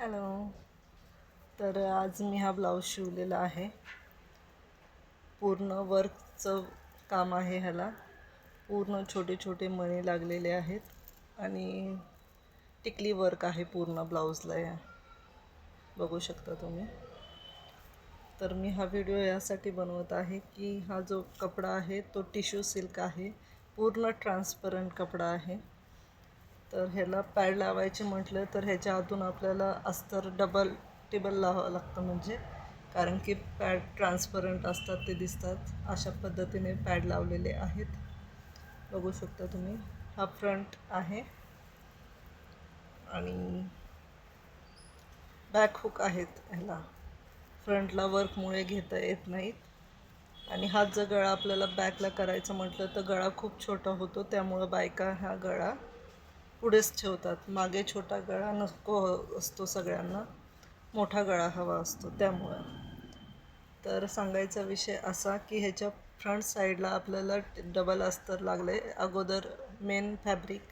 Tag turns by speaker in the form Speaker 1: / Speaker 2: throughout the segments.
Speaker 1: Hello. तर आज मी हा ब्लाऊज शिवलेला आहे. पूर्ण वर्कचं काम आहे ह्याला. पूर्ण छोटे छोटे मणी लागलेले आहेत आणि टिकली वर्क आहे पूर्ण ब्लाऊजला. या बघू शकता तुम्ही. तर मी हा व्हिडिओ यासाठी बनवत आहे की हा जो कपडा आहे तो टिश्यू सिल्क आहे. पूर्ण ट्रान्सपरंट कपडा आहे. तर ह्याला पॅड लावायचे म्हटलं तर ह्याच्या आतून आपल्याला अस्तर डबल टेबल लावावं लागतं, म्हणजे कारण की पॅड ट्रान्सपरंट असतात, ते दिसतात. अशा पद्धतीने पॅड लावलेले आहेत, बघू शकता तुम्ही. हा फ्रंट आहे आणि बॅक हुक आहेत ह्याला. फ्रंटला वर्कमुळे घेता येत नाहीत. आणि हा जो गळा आपल्याला बॅकला करायचं म्हटलं तर गळा खूप छोटा होतो, त्यामुळं बायका हा गळा पुढेच ठेवतात. मागे छोटा गळा नको असतो सगळ्यांना, मोठा गळा हवा असतो त्यामुळं. तर सांगायचा विषय असा की ह्याच्या फ्रंट साईडला आपल्याला डबल अस्तर लागले. अगोदर मेन फॅब्रिक,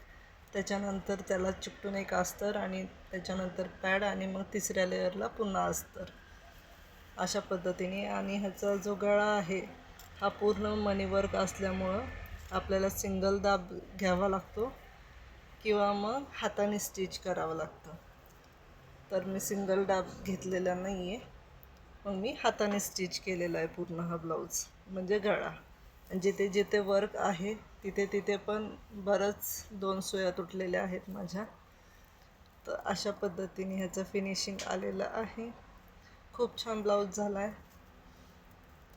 Speaker 1: त्याच्यानंतर त्याला चिकटून एक अस्तर आणि त्याच्यानंतर पॅड आणि मग तिसऱ्या लेअरला पुन्हा अस्तर, अशा पद्धतीने. आणि ह्याचा जो गळा आहे हा पूर्ण मणीवर्क असल्यामुळं आपल्याला सिंगल दाब घ्यावा लागतो किंवा मग हाताने स्टिच करावं लागतं. तर मी सिंगल दाब घेतलेला नाही आहे, मग मी हाताने स्टिच केलेला आहे पूर्ण हा ब्लाऊज, म्हणजे गळा. आणि जिथे जिथे वर्क आहे तिथे तिथे पण बरंच 2 सुया तुटलेल्या आहेत माझ्या. तर अशा पद्धतीने ह्याचं फिनिशिंग आलेलं आहे. खूप छान ब्लाऊज झाला आहे.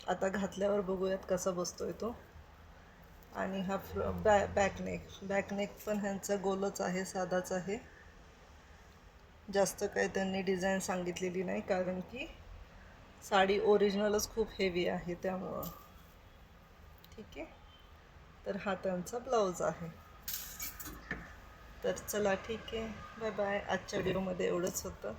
Speaker 1: आता घातल्यावर बघूयात कसा बसतोय तो. आणि हा बॅकनेक पण ह्यांचा गोलच आहे, साधाच आहे. जास्त काही त्यांनी डिझाईन सांगितलेली नाही, कारण की साडी ओरिजिनलच खूप हेवी आहे त्यामुळं. ठीक आहे. तर हा त्यांचा ब्लाऊज आहे. तर चला, ठीक आहे, बाय बाय. आजच्या व्हिडिओमध्ये एवढंच होतं.